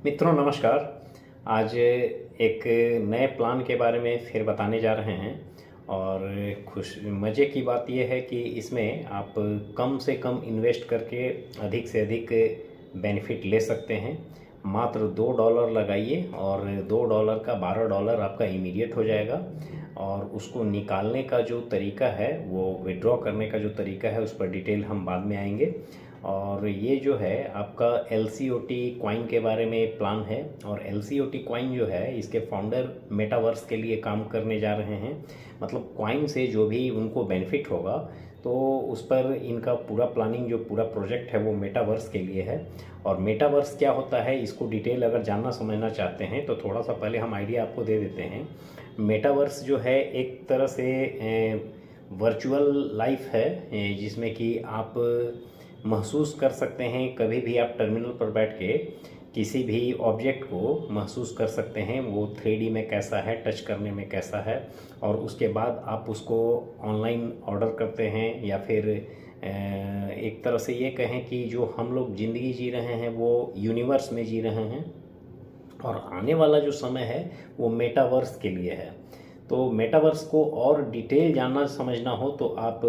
मित्रों नमस्कार। आज एक नए प्लान के बारे में फिर बताने जा रहे हैं और खुश मज़े की बात यह है कि इसमें आप कम से कम इन्वेस्ट करके अधिक से अधिक बेनिफिट ले सकते हैं। मात्र $2 लगाइए और $2 का $12 आपका इमीडिएट हो जाएगा और उसको निकालने का जो तरीका है, वो विड्रॉ करने का जो तरीका है, उस पर डिटेल हम बाद में आएंगे। और ये जो है आपका LCOT कॉइन के बारे में प्लान है और LCOT कॉइन जो है इसके फाउंडर मेटावर्स के लिए काम करने जा रहे हैं। मतलब कॉइन से जो भी उनको बेनिफिट होगा तो उस पर इनका पूरा प्लानिंग, जो पूरा प्रोजेक्ट है वो मेटावर्स के लिए है। और मेटावर्स क्या होता है, इसको डिटेल अगर जानना समझना चाहते हैं तो थोड़ा सा पहले हम आइडिया आपको दे देते हैं। मेटावर्स जो है एक तरह से वर्चुअल लाइफ है जिसमें कि आप महसूस कर सकते हैं। कभी भी आप टर्मिनल पर बैठ के किसी भी ऑब्जेक्ट को महसूस कर सकते हैं, वो 3D में कैसा है, टच करने में कैसा है, और उसके बाद आप उसको ऑनलाइन ऑर्डर करते हैं या फिर एक तरह से ये कहें कि जो हम लोग ज़िंदगी जी रहे हैं वो यूनिवर्स में जी रहे हैं और आने वाला जो समय है वो मेटावर्स के लिए है। तो मेटावर्स को और डिटेल जानना समझना हो तो आप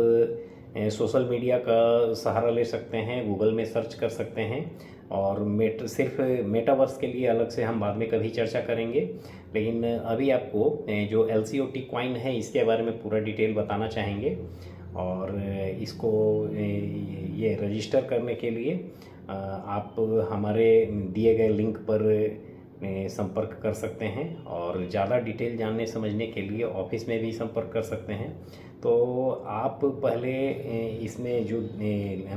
सोशल मीडिया का सहारा ले सकते हैं, गूगल में सर्च कर सकते हैं। और सिर्फ मेटावर्स के लिए अलग से हम बाद में कभी चर्चा करेंगे, लेकिन अभी आपको जो LCOT कॉइन है इसके बारे में पूरा डिटेल बताना चाहेंगे। और इसको ये रजिस्टर करने के लिए आप हमारे दिए गए लिंक पर संपर्क कर सकते हैं और ज़्यादा डिटेल जानने समझने के लिए ऑफिस में भी संपर्क कर सकते हैं। तो आप पहले इसमें जो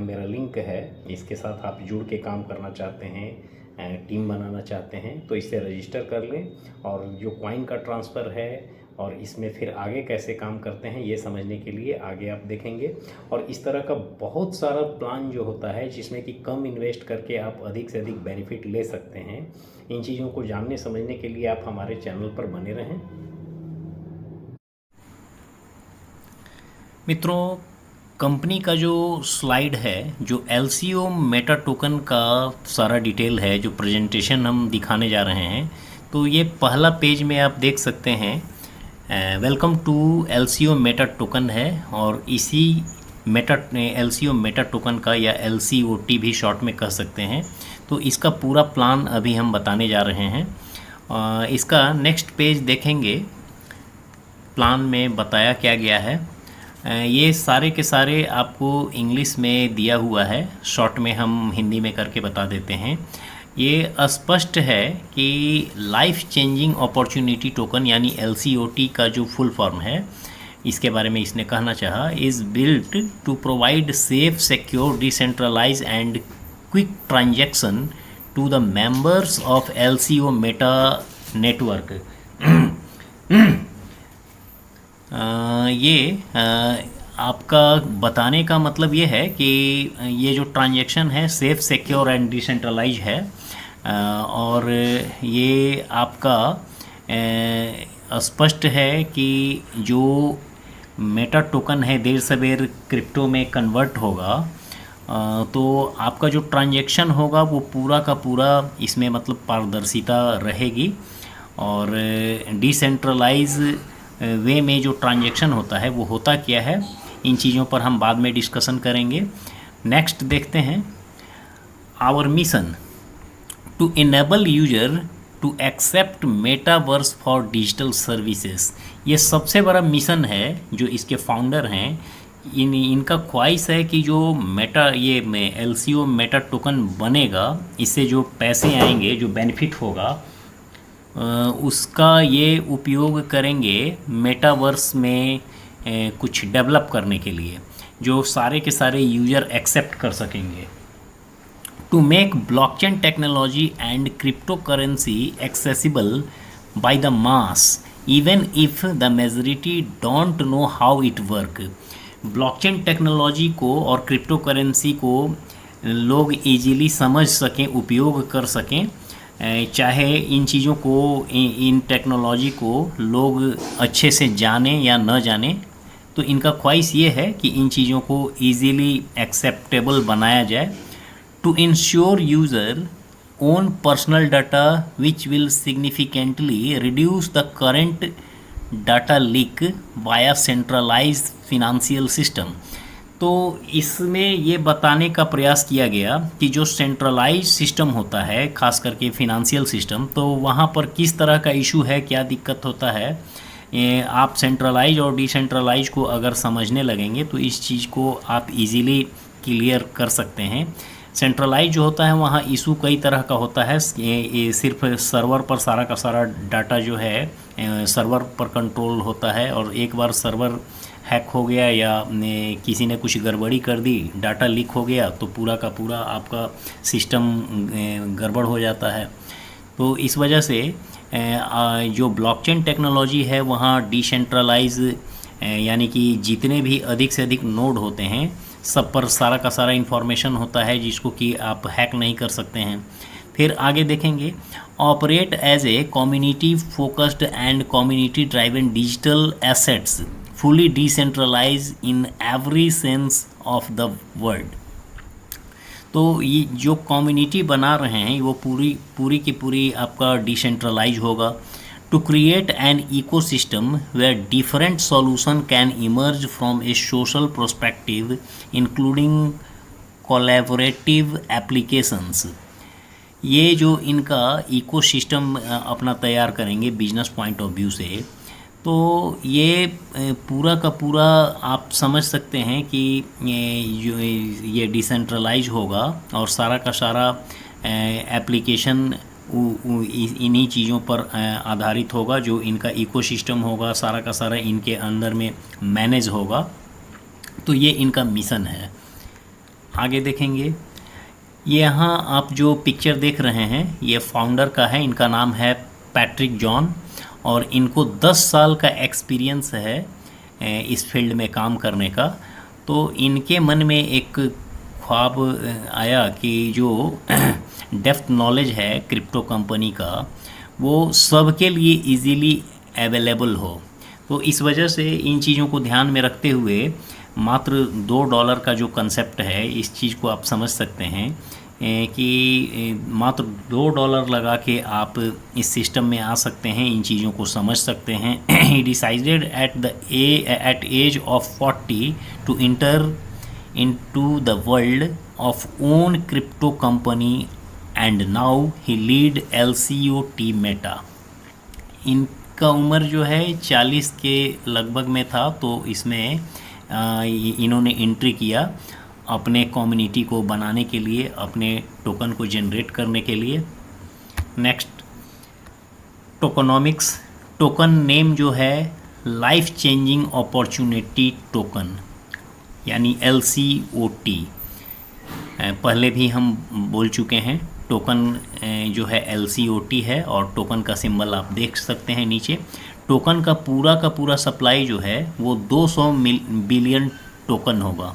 मेरा लिंक है इसके साथ आप जुड़ के काम करना चाहते हैं, टीम बनाना चाहते हैं तो इससे रजिस्टर कर लें। और जो कॉइन का ट्रांसफ़र है और इसमें फिर आगे कैसे काम करते हैं ये समझने के लिए आगे आप देखेंगे। और इस तरह का बहुत सारा प्लान जो होता है जिसमें कि कम इन्वेस्ट करके आप अधिक से अधिक बेनिफिट ले सकते हैं, इन चीज़ों को जानने समझने के लिए आप हमारे चैनल पर बने रहें। मित्रों, कंपनी का जो स्लाइड है, जो LCO मेटा टोकन का सारा डिटेल है, जो प्रेजेंटेशन हम दिखाने जा रहे हैं, तो ये पहला पेज में आप देख सकते हैं welcome to LCO meta token है। और इसी LCO मेटा टोकन का या LCOT भी शॉर्ट में कह सकते हैं। तो इसका पूरा प्लान अभी हम बताने जा रहे हैं। इसका नेक्स्ट पेज देखेंगे, प्लान में बताया क्या गया है। ये सारे के सारे आपको इंग्लिश में दिया हुआ है, शॉर्ट में हम हिंदी में करके बता देते हैं। ये स्पष्ट है कि लाइफ चेंजिंग अपॉर्चुनिटी टोकन यानी LCOT का जो फुल फॉर्म है, इसके बारे में इसने कहना चाहा, is built to provide safe, secure, decentralise and quick transaction to the members of LCO meta network. ये आपका बताने का मतलब ये है कि ये जो ट्रांजैक्शन है सेफ, सिक्योर एंड डिसेंट्रलाइज है। और ये आपका स्पष्ट है कि जो मेटा टोकन है देर सवेर क्रिप्टो में कन्वर्ट होगा, तो आपका जो ट्रांजैक्शन होगा वो पूरा का पूरा इसमें मतलब पारदर्शिता रहेगी। और डिसेंट्रलाइज वे में जो ट्रांजैक्शन होता है वो होता क्या है, इन चीज़ों पर हम बाद में डिस्कशन करेंगे। नेक्स्ट देखते हैं, our mission to enable user to accept metaverse for digital services. ये सबसे बड़ा मिशन है जो इसके फाउंडर हैं। इनका ख्वाहिश है कि जो LCO मेटा टोकन बनेगा, इससे जो पैसे आएंगे, जो बेनिफिट होगा, उसका ये उपयोग करेंगे मेटावर्स में कुछ डेवलप करने के लिए, जो सारे के सारे यूज़र एक्सेप्ट कर सकेंगे। To make blockchain technology and crypto currency accessible by the mass even if the majority don't know how it work. Blockchain technology को और क्रिप्टो करेंसी को लोग इजीली समझ सकें, उपयोग कर सकें, चाहे इन चीज़ों को, इन टेक्नोलॉजी को लोग अच्छे से जानें या न जानें। तो इनका ख्वाहिश ये है कि इन चीज़ों को इजीली एक्सेप्टेबल बनाया जाए। To ensure user own personal data, which will significantly reduce the current data leak via centralized financial system। तो इसमें ये बताने का प्रयास किया गया कि जो सेंट्रलाइज सिस्टम होता है, खास करके फिनेंशियल सिस्टम, तो वहाँ पर किस तरह का इशू है, क्या दिक्कत होता है। आप सेंट्रलाइज और डिसेंट्रलाइज को अगर समझने लगेंगे तो इस चीज़ को आप इजीली क्लियर कर सकते हैं। सेंट्रलाइज जो होता है वहाँ इशू कई तरह का होता है। ये सिर्फ सर्वर पर सारा का सारा डाटा जो है सर्वर पर कंट्रोल होता है, और एक बार सर्वर हैक हो गया या किसी ने कुछ गड़बड़ी कर दी, डाटा लीक हो गया, तो पूरा का पूरा आपका सिस्टम गड़बड़ हो जाता है। तो इस वजह से जो ब्लॉकचेन टेक्नोलॉजी है वहाँ डिसेंट्रलाइज यानी कि जितने भी अधिक से अधिक नोड होते हैं सब पर सारा का सारा इन्फॉर्मेशन होता है जिसको कि आप हैक नहीं कर सकते हैं। फिर आगे देखेंगे, operate as a community focused and community driven digital assets fully decentralize in every sense of the word. तो ये जो कम्युनिटी बना रहे हैं वो पूरी की पूरी आपका डिसेंट्रलाइज होगा। To create an ecosystem where different solution can emerge from a social perspective including collaborative applications. ये जो इनका इकोसिस्टम अपना तैयार करेंगे बिजनेस पॉइंट ऑफ व्यू से, तो ये पूरा का पूरा आप समझ सकते हैं कि ये डिसेंट्रलाइज होगा और सारा का सारा एप्लीकेशन इन्हीं चीज़ों पर आधारित होगा। जो इनका इकोसिस्टम होगा सारा का सारा इनके अंदर में मैनेज होगा। तो ये इनका मिशन है। आगे देखेंगे, यहाँ आप जो पिक्चर देख रहे हैं ये फाउंडर का है, इनका नाम है पैट्रिक जॉन, और इनको 10 साल का एक्सपीरियंस है इस फील्ड में काम करने का। तो इनके मन में एक ख्वाब आया कि जो डेप्थ नॉलेज है क्रिप्टो कंपनी का वो सबके लिए इजीली अवेलेबल हो। तो इस वजह से इन चीज़ों को ध्यान में रखते हुए मात्र $2 का जो कंसेप्ट है, इस चीज़ को आप समझ सकते हैं कि मात्र $2 लगा के आप इस सिस्टम में आ सकते हैं, इन चीज़ों को समझ सकते हैं। He decided at age of 40 to enter into the world of own crypto company and now he lead LCOT meta. इनका उम्र जो है 40 के लगभग में था, तो इसमें इन्होंने एंट्री किया अपने कम्युनिटी को बनाने के लिए, अपने टोकन को जनरेट करने के लिए। Next, tokenomics. टोकन नेम जो है लाइफ चेंजिंग अपॉर्चुनिटी टोकन यानी LCOT। पहले भी हम बोल चुके हैं, टोकन जो है LCOT है और टोकन का सिंबल आप देख सकते हैं नीचे। टोकन का पूरा सप्लाई जो है वो 200 बिलियन टोकन होगा।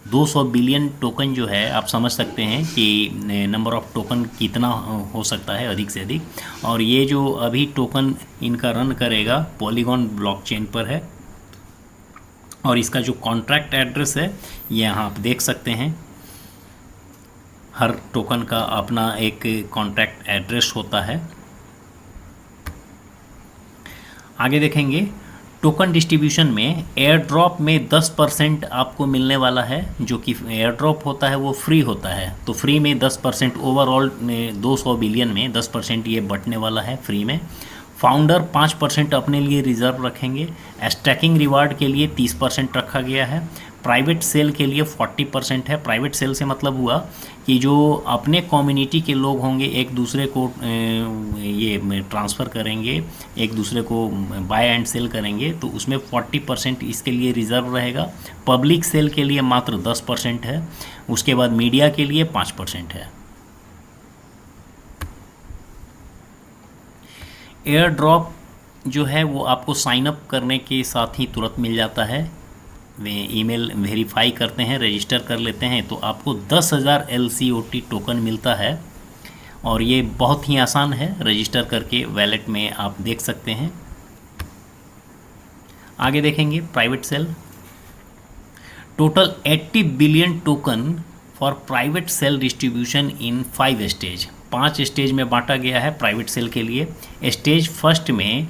200 बिलियन टोकन जो है आप समझ सकते हैं कि नंबर ऑफ टोकन कितना हो सकता है, अधिक से अधिक। और ये जो अभी टोकन इनका रन करेगा पॉलीगॉन ब्लॉकचेन पर है, और इसका जो कॉन्ट्रैक्ट एड्रेस है ये यहाँ आप देख सकते हैं। हर टोकन का अपना एक कॉन्ट्रैक्ट एड्रेस होता है। आगे देखेंगे, टोकन डिस्ट्रीब्यूशन में एयर ड्रॉप में 10% आपको मिलने वाला है। जो कि एयर ड्रॉप होता है वो फ्री होता है, तो फ्री में 10%, ओवरऑल 200 बिलियन में 10% ये बंटने वाला है फ्री में। फाउंडर 5% अपने लिए रिजर्व रखेंगे। स्टैकिंग रिवार्ड के लिए 30% रखा गया है। प्राइवेट सेल के लिए 40% है। प्राइवेट सेल से मतलब हुआ कि जो अपने कम्युनिटी के लोग होंगे एक दूसरे को ये ट्रांसफ़र करेंगे, एक दूसरे को बाय एंड सेल करेंगे, तो उसमें 40% इसके लिए रिज़र्व रहेगा। पब्लिक सेल के लिए मात्र 10% है। उसके बाद मीडिया के लिए 5% है। एयर ड्रॉप जो है वो आपको साइन अप करने के साथ ही तुरंत मिल जाता है। वे ईमेल वेरीफाई करते हैं, रजिस्टर कर लेते हैं, तो आपको 10,000 LCOT टोकन मिलता है। और ये बहुत ही आसान है, रजिस्टर करके वैलेट में आप देख सकते हैं। आगे देखेंगे private sale. Total 80 billion token for private sale distribution in 5 stage. 5 stage में बांटा गया है प्राइवेट सेल के लिए। स्टेज फर्स्ट में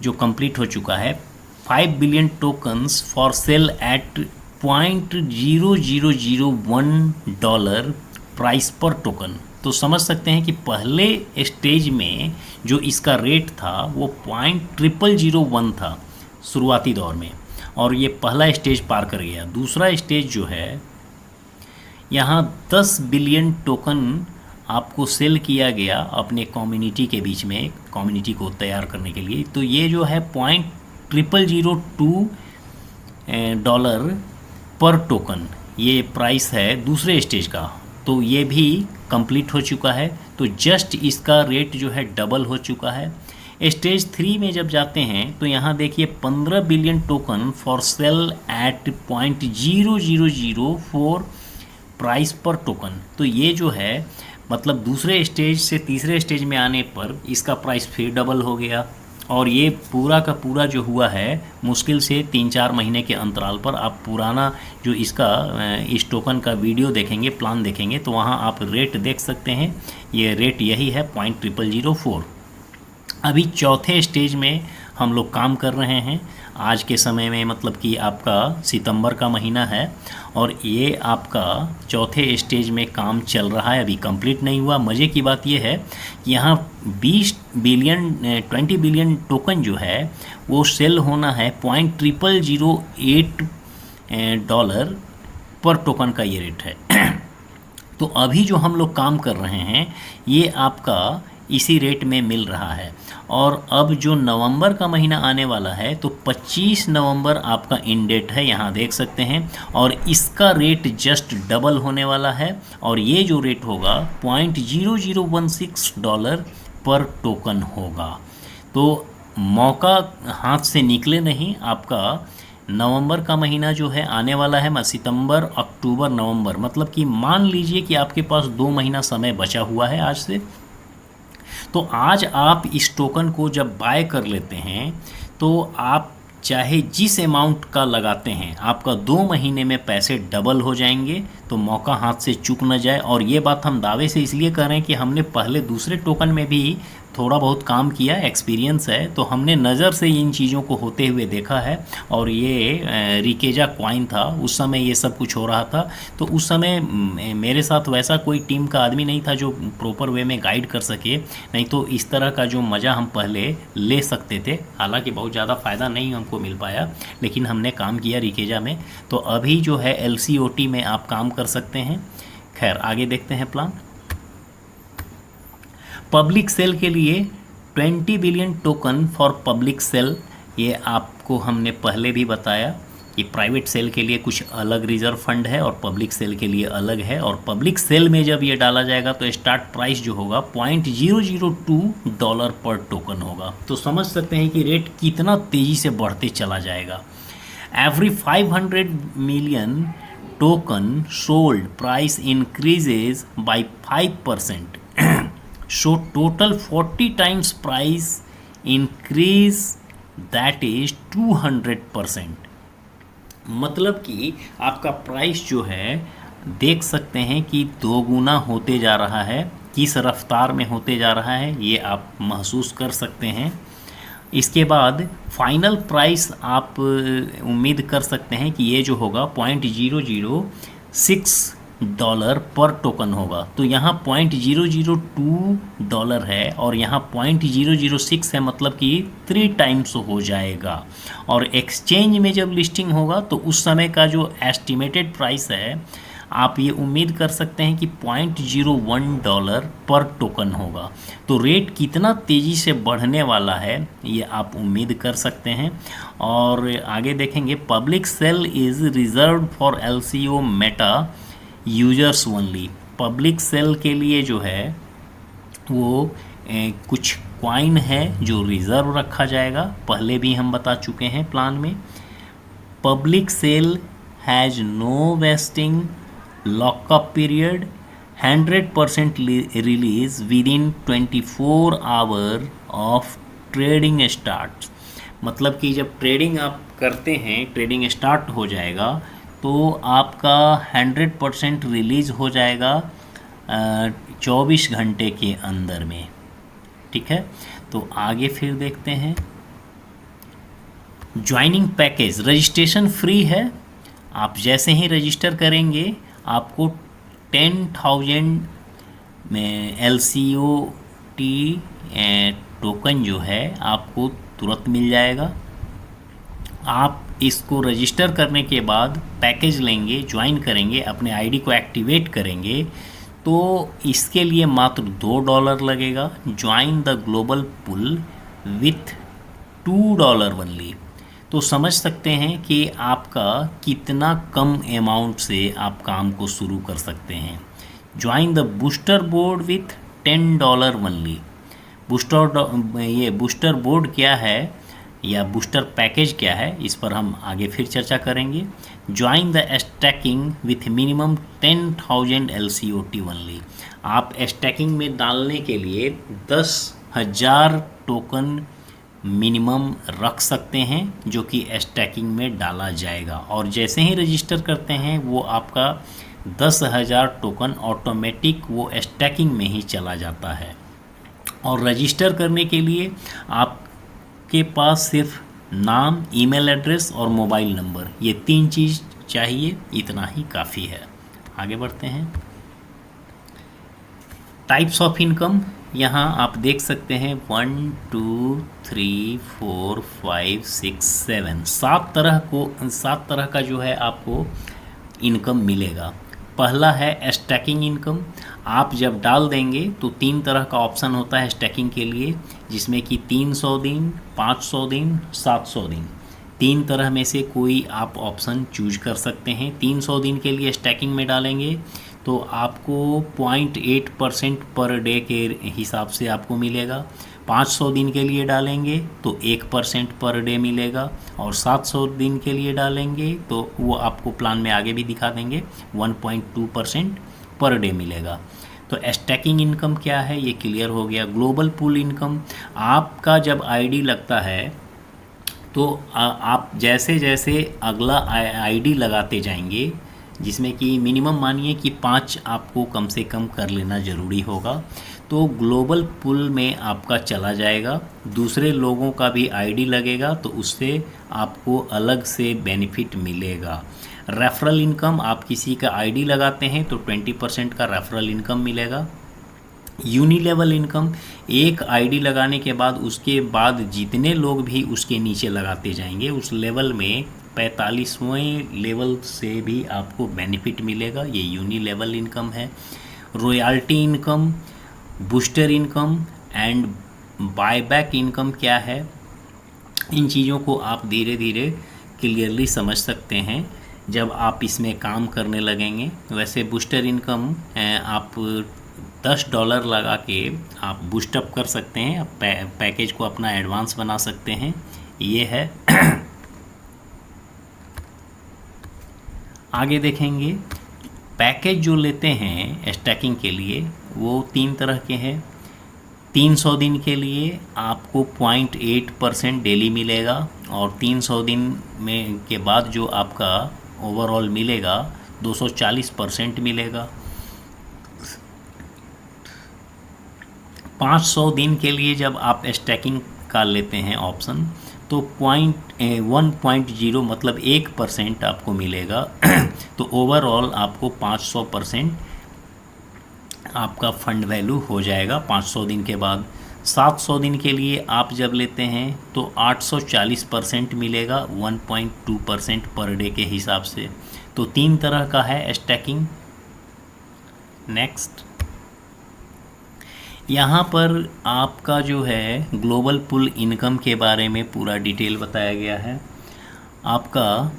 जो कंप्लीट हो चुका है, 5 billion tokens for sale at $0.0001 price per token. तो समझ सकते हैं कि पहले स्टेज में जो इसका रेट था वो 0.0001 था शुरुआती दौर में, और ये पहला स्टेज पार कर गया। दूसरा स्टेज जो है, यहाँ 10 बिलियन टोकन आपको सेल किया गया अपने कम्युनिटी के बीच में, कम्युनिटी को तैयार करने के लिए। तो ये जो है $0.0002 पर टोकन ये प्राइस है दूसरे स्टेज का। तो ये भी कंप्लीट हो चुका है। तो जस्ट इसका रेट जो है डबल हो चुका है। स्टेज 3 में जब जाते हैं तो यहाँ देखिए 15 billion token for sale at $0.0004 price per token. तो ये जो है मतलब दूसरे स्टेज से तीसरे स्टेज में आने पर इसका प्राइस फिर डबल हो गया। और ये पूरा का पूरा जो हुआ है मुश्किल से 3-4 महीने के अंतराल पर। आप पुराना जो इसका इस टोकन का वीडियो देखेंगे, प्लान देखेंगे, तो वहाँ आप रेट देख सकते हैं। ये रेट यही है 0.0004। अभी चौथे स्टेज में हम लोग काम कर रहे हैं आज के समय में, मतलब कि आपका सितंबर का महीना है और ये आपका चौथे स्टेज में काम चल रहा है, अभी कंप्लीट नहीं हुआ। मज़े की बात ये है कि यहाँ 20 बिलियन टोकन जो है वो सेल होना है $0.0008 पर टोकन का ये रेट है। तो अभी जो हम लोग काम कर रहे हैं ये आपका इसी रेट में मिल रहा है। और अब जो नवंबर का महीना आने वाला है तो 25 नवंबर आपका इन डेट है, यहाँ देख सकते हैं। और इसका रेट जस्ट डबल होने वाला है और ये जो रेट होगा $0.0016 पर टोकन होगा। तो मौका हाथ से निकले नहीं। आपका नवंबर का महीना जो है आने वाला है, सितंबर, अक्टूबर, नवंबर, मतलब कि मान लीजिए कि आपके पास 2 महीना समय बचा हुआ है आज से। तो आज आप इस टोकन को जब बाय कर लेते हैं तो आप चाहे जिस अमाउंट का लगाते हैं आपका 2 महीने में पैसे डबल हो जाएंगे। तो मौका हाथ से चूक न जाए। और ये बात हम दावे से इसलिए कर रहे हैं कि हमने पहले दूसरे टोकन में भी थोड़ा बहुत काम किया, एक्सपीरियंस है, तो हमने नज़र से इन चीज़ों को होते हुए देखा है। और ये रिकेजा कॉइन था, उस समय ये सब कुछ हो रहा था। तो उस समय मेरे साथ वैसा कोई टीम का आदमी नहीं था जो प्रॉपर वे में गाइड कर सके, नहीं तो इस तरह का जो मज़ा हम पहले ले सकते थे। हालांकि बहुत ज़्यादा फ़ायदा नहीं हमको मिल पाया, लेकिन हमने काम किया रिकेजा में। तो अभी जो है LCOT में आप काम कर सकते हैं। खैर आगे देखते हैं प्लान। पब्लिक सेल के लिए 20 billion token for public sale, ये आपको हमने पहले भी बताया कि प्राइवेट सेल के लिए कुछ अलग रिजर्व फंड है और पब्लिक सेल के लिए अलग है। और पब्लिक सेल में जब ये डाला जाएगा तो स्टार्ट प्राइस जो होगा $0.002 पर टोकन होगा। तो समझ सकते हैं कि रेट कितना तेज़ी से बढ़ते चला जाएगा। Every 500 million token sold price increases by 5%। So total 40 times price increase, that is 200%। मतलब कि आपका प्राइस जो है देख सकते हैं कि 2 गुना होते जा रहा है। किस रफ्तार में होते जा रहा है ये आप महसूस कर सकते हैं। इसके बाद फाइनल प्राइस आप उम्मीद कर सकते हैं कि ये जो होगा $0.006 पर टोकन होगा। तो यहाँ $0.002 है और यहाँ $0.006 है, मतलब कि 3 टाइम्स हो जाएगा। और एक्सचेंज में जब लिस्टिंग होगा तो उस समय का जो एस्टिमेटेड प्राइस है आप ये उम्मीद कर सकते हैं कि $0.01 पर टोकन होगा। तो रेट कितना तेज़ी से बढ़ने वाला है ये आप उम्मीद कर सकते हैं। और आगे देखेंगे, public sale is reserved for LCO Meta users only. Public sale के लिए जो है वो कुछ कॉइन है जो रिज़र्व रखा जाएगा, पहले भी हम बता चुके हैं प्लान में। Public sale has no vesting lockup period, 100% release with in 24 hour of trading start. मतलब कि जब ट्रेडिंग आप करते हैं, ट्रेडिंग स्टार्ट हो जाएगा तो आपका 100% रिलीज़ हो जाएगा 24 घंटे के अंदर में। ठीक है, तो आगे फिर देखते हैं। ज्वाइनिंग पैकेज, रजिस्ट्रेशन फ्री है। आप जैसे ही रजिस्टर करेंगे आपको 10,000 में LCOT टोकन जो है आपको तुरंत मिल जाएगा। आप इसको रजिस्टर करने के बाद पैकेज लेंगे, ज्वाइन करेंगे, अपने आईडी को एक्टिवेट करेंगे, तो इसके लिए मात्र $2 लगेगा। Join the global pool with $2 only. तो समझ सकते हैं कि आपका कितना कम अमाउंट से आप काम को शुरू कर सकते हैं। Join the booster board with $10 only. Booster board क्या है या बूस्टर पैकेज क्या है, इस पर हम आगे फिर चर्चा करेंगे। Join the stacking with minimum 10,000 LCOT only. आप स्टैकिंग में डालने के लिए 10,000 टोकन मिनिमम रख सकते हैं, जो कि स्टैकिंग में डाला जाएगा। और जैसे ही रजिस्टर करते हैं वो आपका 10,000 टोकन ऑटोमेटिक वो स्टैकिंग में ही चला जाता है। और रजिस्टर करने के लिए आपके पास सिर्फ नाम, ईमेल एड्रेस और मोबाइल नंबर, ये 3 चीज़ चाहिए, इतना ही काफ़ी है। आगे बढ़ते हैं। टाइप्स ऑफ इनकम, यहाँ आप देख सकते हैं 1 2 3 4 5 6 7 7 तरह का जो है आपको इनकम मिलेगा। पहला है स्टैकिंग इनकम। आप जब डाल देंगे तो 3 तरह का ऑप्शन होता है स्टैकिंग के लिए, जिसमें कि 300 दिन, 500 दिन, 700 दिन। 3 तरह में से कोई आप ऑप्शन चूज कर सकते हैं। 300 दिन के लिए स्टैकिंग में डालेंगे तो आपको 0.8% पर डे के हिसाब से आपको मिलेगा। 500 दिन के लिए डालेंगे तो 1% पर डे मिलेगा। और 700 दिन के लिए डालेंगे तो वो आपको प्लान में आगे भी दिखा देंगे, 1.2% पर डे मिलेगा। तो स्टैकिंग इनकम क्या है ये क्लियर हो गया। ग्लोबल पूल इनकम, आपका जब आईडी लगता है तो आप जैसे जैसे अगला आईडी लगाते जाएंगे, जिसमें कि मिनिमम मानिए कि 5 आपको कम से कम कर लेना ज़रूरी होगा, तो ग्लोबल पूल में आपका चला जाएगा। दूसरे लोगों का भी आईडी लगेगा तो उससे आपको अलग से बेनिफिट मिलेगा। रेफरल इनकम, आप किसी का आईडी लगाते हैं तो 20% का रेफरल इनकम मिलेगा। यूनिलेवल इनकम, एक आईडी लगाने के बाद उसके बाद जितने लोग भी उसके नीचे लगाते जाएंगे उस लेवल में 45वें लेवल से भी आपको बेनिफिट मिलेगा, ये यूनिलेवल इनकम है। Royalty income, booster income and buyback income क्या है, इन चीज़ों को आप धीरे धीरे क्लियरली समझ सकते हैं जब आप इसमें काम करने लगेंगे। वैसे बूस्टर इनकम आप $10 लगा के आप बूस्टअप कर सकते हैं, आप पैकेज को अपना एडवांस बना सकते हैं, ये है। आगे देखेंगे पैकेज जो लेते हैं स्टैकिंग के लिए वो 3 तरह के हैं। 300 दिन के लिए आपको 0.8% डेली मिलेगा और 300 दिन में के बाद जो आपका ओवरऑल मिलेगा 240% मिलेगा। 500 दिन के लिए जब आप स्टैकिंग का लेते हैं ऑप्शन तो 1.0 मतलब 1% आपको मिलेगा तो ओवरऑल आपको 500% आपका फंड वैल्यू हो जाएगा 500 दिन के बाद। 700 दिन के लिए आप जब लेते हैं तो 840% मिलेगा 1.2% पर डे के हिसाब से। तो 3 तरह का है स्टैकिंग। नेक्स्ट, यहाँ पर आपका जो है ग्लोबल पूल इनकम के बारे में पूरा डिटेल बताया गया है। आपका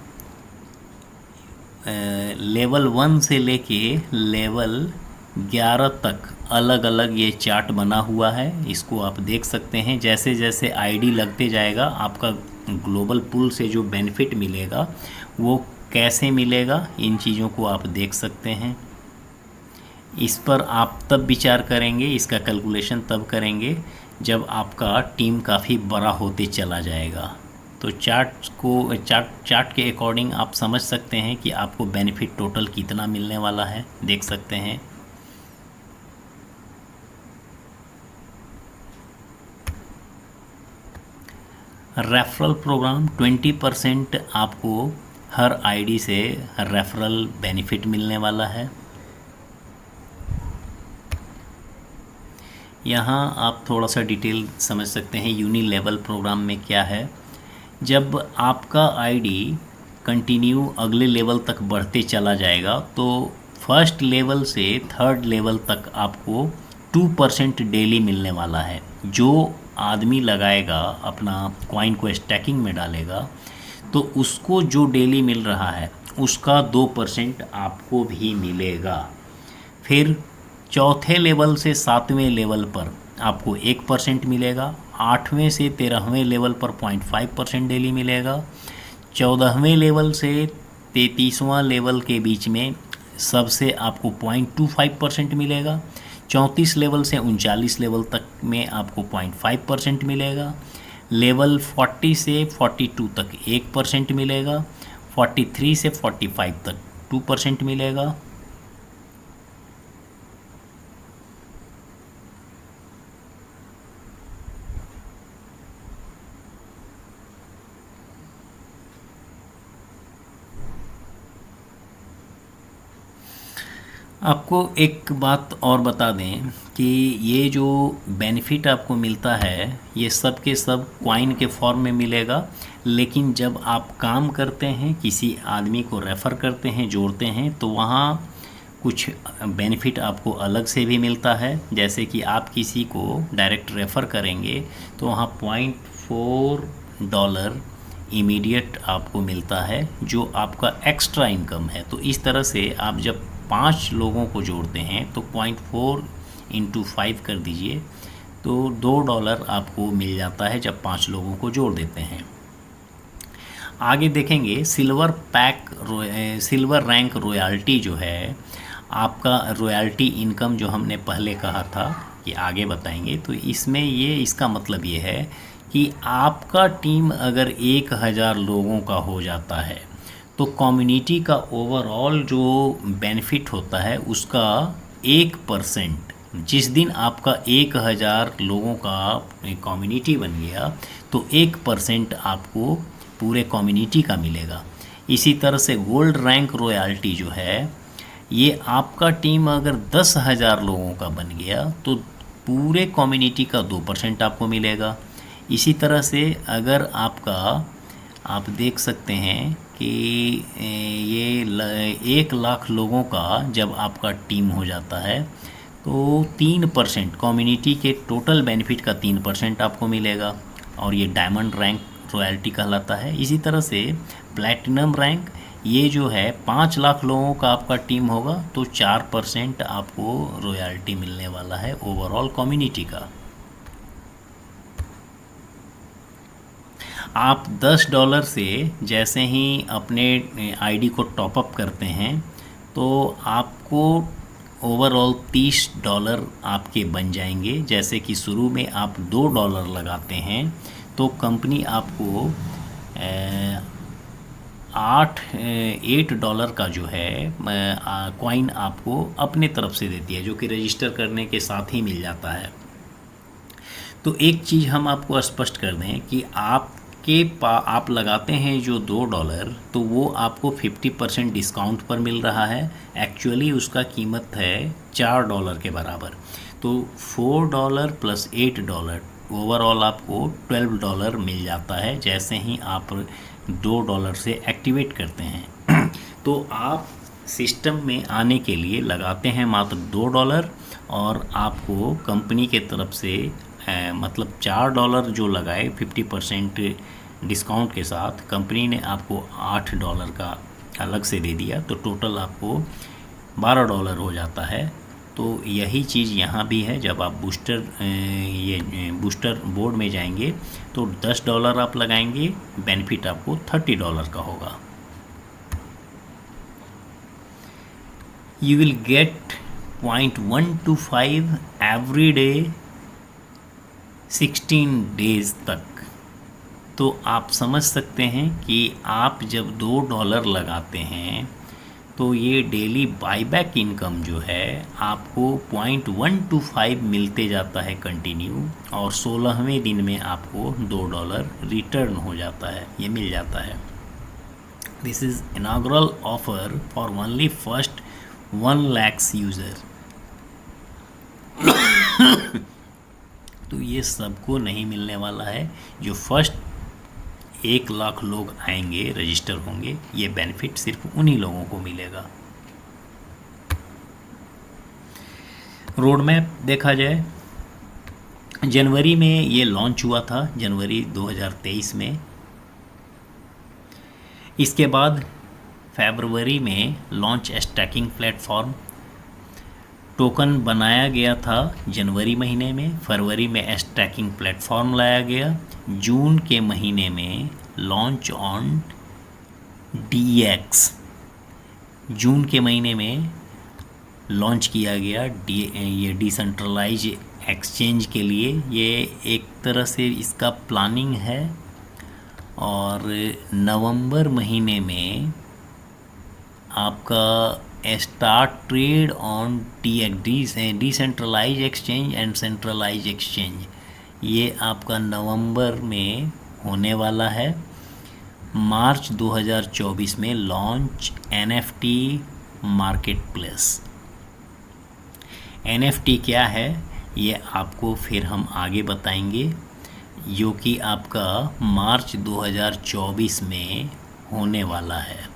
लेवल 1 से लेके लेवल 11 तक अलग अलग ये चार्ट बना हुआ है, इसको आप देख सकते हैं। जैसे जैसे आईडी लगते जाएगा आपका ग्लोबल पूल से जो बेनिफिट मिलेगा वो कैसे मिलेगा, इन चीज़ों को आप देख सकते हैं। इस पर आप तब विचार करेंगे, इसका कैलकुलेशन तब करेंगे जब आपका टीम काफ़ी बड़ा होते चला जाएगा। तो चार्ट के अकॉर्डिंग आप समझ सकते हैं कि आपको बेनिफिट टोटल कितना मिलने वाला है, देख सकते हैं। रेफरल प्रोग्राम 20% आपको हर आईडी से रेफरल बेनिफिट मिलने वाला है। यहाँ आप थोड़ा सा डिटेल समझ सकते हैं यूनी लेवल प्रोग्राम में क्या है। जब आपका आईडी कंटिन्यू अगले लेवल तक बढ़ते चला जाएगा तो फर्स्ट लेवल से थर्ड लेवल तक आपको 2% डेली मिलने वाला है। जो आदमी लगाएगा अपना कॉइन को स्टैकिंग में डालेगा तो उसको जो डेली मिल रहा है उसका 2% आपको भी मिलेगा। फिर चौथे लेवल से 7वें लेवल पर आपको 1% मिलेगा। 8वें से 13वें लेवल पर 0.5% डेली मिलेगा। 14वें लेवल से 33वां लेवल के बीच में सबसे आपको 0.25% मिलेगा। 34 लेवल से 39 लेवल तक में आपको 0.5% मिलेगा। लेवल 40 से 42 तक 1% मिलेगा। 43 से 45 तक 2% मिलेगा। आपको एक बात और बता दें कि ये जो बेनिफिट आपको मिलता है ये सब के सब कॉइन के फॉर्म में मिलेगा, लेकिन जब आप काम करते हैं, किसी आदमी को रेफ़र करते हैं, जोड़ते हैं, तो वहाँ कुछ बेनिफिट आपको अलग से भी मिलता है। जैसे कि आप किसी को डायरेक्ट रेफ़र करेंगे तो वहाँ $0.4 इमीडिएट आपको मिलता है, जो आपका एक्स्ट्रा इनकम है। तो इस तरह से आप जब 5 लोगों को जोड़ते हैं तो 0.4 × 5 कर दीजिए तो $2 आपको मिल जाता है जब 5 लोगों को जोड़ देते हैं। आगे देखेंगे सिल्वर रैंक रॉयल्टी जो है, आपका रॉयल्टी इनकम जो हमने पहले कहा था कि आगे बताएंगे, तो इसमें इसका मतलब ये है कि आपका टीम अगर 1000 लोगों का हो जाता है तो कम्युनिटी का ओवरऑल जो बेनिफिट होता है उसका 1%, जिस दिन आपका 1000 लोगों का कम्युनिटी बन गया तो 1% आपको पूरे कम्युनिटी का मिलेगा। इसी तरह से गोल्ड रैंक रॉयल्टी जो है, ये आपका टीम अगर 10,000 लोगों का बन गया तो पूरे कम्युनिटी का 2% आपको मिलेगा। इसी तरह से अगर आप देख सकते हैं कि ये 1 लाख लोगों का जब आपका टीम हो जाता है तो 3% कम्युनिटी के टोटल बेनिफिट का 3% आपको मिलेगा, और ये डायमंड रैंक रॉयल्टी कहलाता है। इसी तरह से प्लैटिनम रैंक, ये जो है 5 लाख लोगों का आपका टीम होगा तो 4% आपको रॉयल्टी मिलने वाला है ओवरऑल कम्युनिटी का। आप $10 से जैसे ही अपने आईडी को टॉपअप करते हैं तो आपको ओवरऑल $30 आपके बन जाएंगे। जैसे कि शुरू में आप $2 लगाते हैं तो कंपनी आपको $8 का जो है कॉइन आपको अपने तरफ से देती है, जो कि रजिस्टर करने के साथ ही मिल जाता है। तो एक चीज़ हम आपको स्पष्ट कर दें कि आप लगाते हैं जो $2 तो वो आपको 50% डिस्काउंट पर मिल रहा है। एक्चुअली उसका कीमत है $4 के बराबर। तो $4 + $8 ओवरऑल आपको $12 मिल जाता है जैसे ही आप $2 से एक्टिवेट करते हैं। तो आप सिस्टम में आने के लिए लगाते हैं मात्र $2 और आपको कंपनी के तरफ से मतलब $4 जो लगाए 50% डिस्काउंट के साथ, कंपनी ने आपको $8 का अलग से दे दिया, तो टोटल आपको $12 हो जाता है। तो यही चीज़ यहाँ भी है। जब आप बूस्टर बोर्ड में जाएंगे तो $10 आप लगाएंगे, बेनिफिट आपको $30 का होगा। You will get 0.125 every day 16 days तक। तो आप समझ सकते हैं कि आप जब $2 लगाते हैं तो ये डेली बाईबैक इनकम जो है आपको 0.125 मिलते जाता है कंटिन्यू, और 16वें दिन में आपको $2 रिटर्न हो जाता है, ये मिल जाता है। This is inaugural offer for only first 1 lakhs user. तो ये सबको नहीं मिलने वाला है, जो फर्स्ट 1 लाख लोग आएंगे, रजिस्टर होंगे, ये बेनिफिट सिर्फ उन्हीं लोगों को मिलेगा। रोड मैप देखा जाए, जनवरी में ये लॉन्च हुआ था, जनवरी 2023 में। इसके बाद फरवरी में लॉन्च स्टैकिंग प्लेटफॉर्म, टोकन बनाया गया था जनवरी महीने में, फरवरी में स्टैकिंग प्लेटफॉर्म लाया गया, जून के महीने में लॉन्च ऑन DEX, जून के महीने में लॉन्च किया गया ये डिसेंट्रलाइज एक्सचेंज के लिए। ये एक तरह से इसका प्लानिंग है, और नवंबर महीने में आपका start trade on decentralize exchange and centralize exchange, ये आपका नवंबर में होने वाला है। मार्च 2024 में launch NFT market place. NFT क्या है ये आपको फिर हम आगे बताएंगे, जो कि आपका मार्च 2024 में होने वाला है।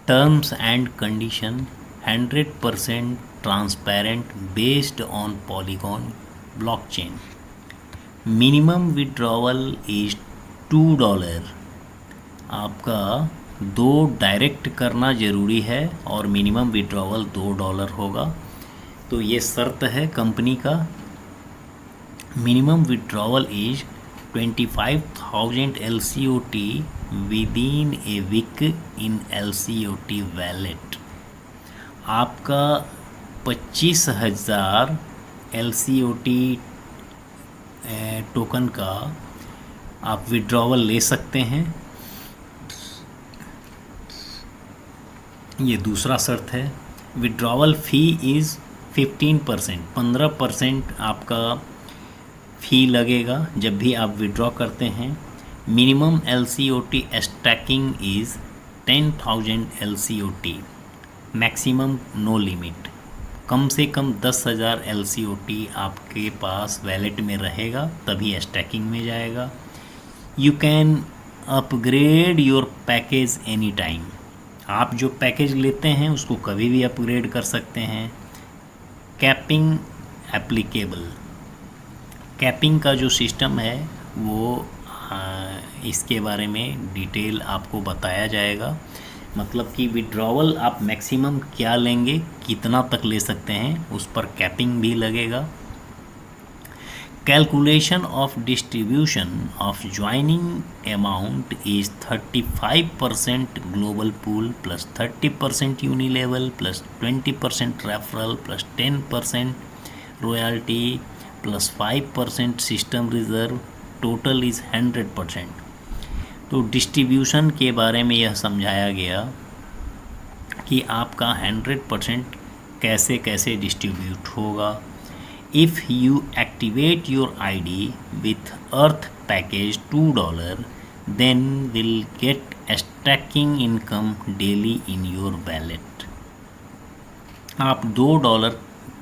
Terms and condition 100% transparent based on polygon blockchain. Minimum withdrawal is $2। आपका 2 डायरेक्ट करना ज़रूरी है और मिनिमम विड्रॉवल $2 होगा। तो ये शर्त है कंपनी का। Minimum withdrawal is 25,000 LCOT within a week in LCOT wallet. आपका 25,000 LCOT टोकन का आप विड्रॉवल ले सकते हैं। ये दूसरा शर्त है। विड्रॉवल फ़ी इज़ 15%, 15% आपका फ़ी लगेगा जब भी आप विड्रॉ करते हैं। Minimum LCOT staking is 10,000 LCOT, maximum no limit. कम से कम 10,000 LCOT आपके पास वैलेट में रहेगा तभी स्टैकिंग में जाएगा। You can upgrade your package any time. आप जो पैकेज लेते हैं उसको कभी भी अपग्रेड कर सकते हैं। Capping applicable. कैपिंग का जो सिस्टम है वो इसके बारे में डिटेल आपको बताया जाएगा। मतलब कि विड्रॉवल आप मैक्सिमम क्या लेंगे, कितना तक ले सकते हैं, उस पर कैपिंग भी लगेगा। Calculation of distribution of joining amount is 35% global pool plus 30% unilevel plus 20% referral plus 10% royalty plus 5% system reserve, total is 100%। तो डिस्ट्रीब्यूशन के बारे में यह समझाया गया कि आपका 100% कैसे कैसे डिस्ट्रीब्यूट होगा। If you activate your ID with earth package $2, then will get staking income daily in your wallet. आप $2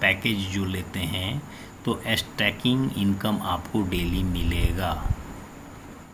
पैकेज जो लेते हैं तो स्टैकिंग इनकम आपको डेली मिलेगा।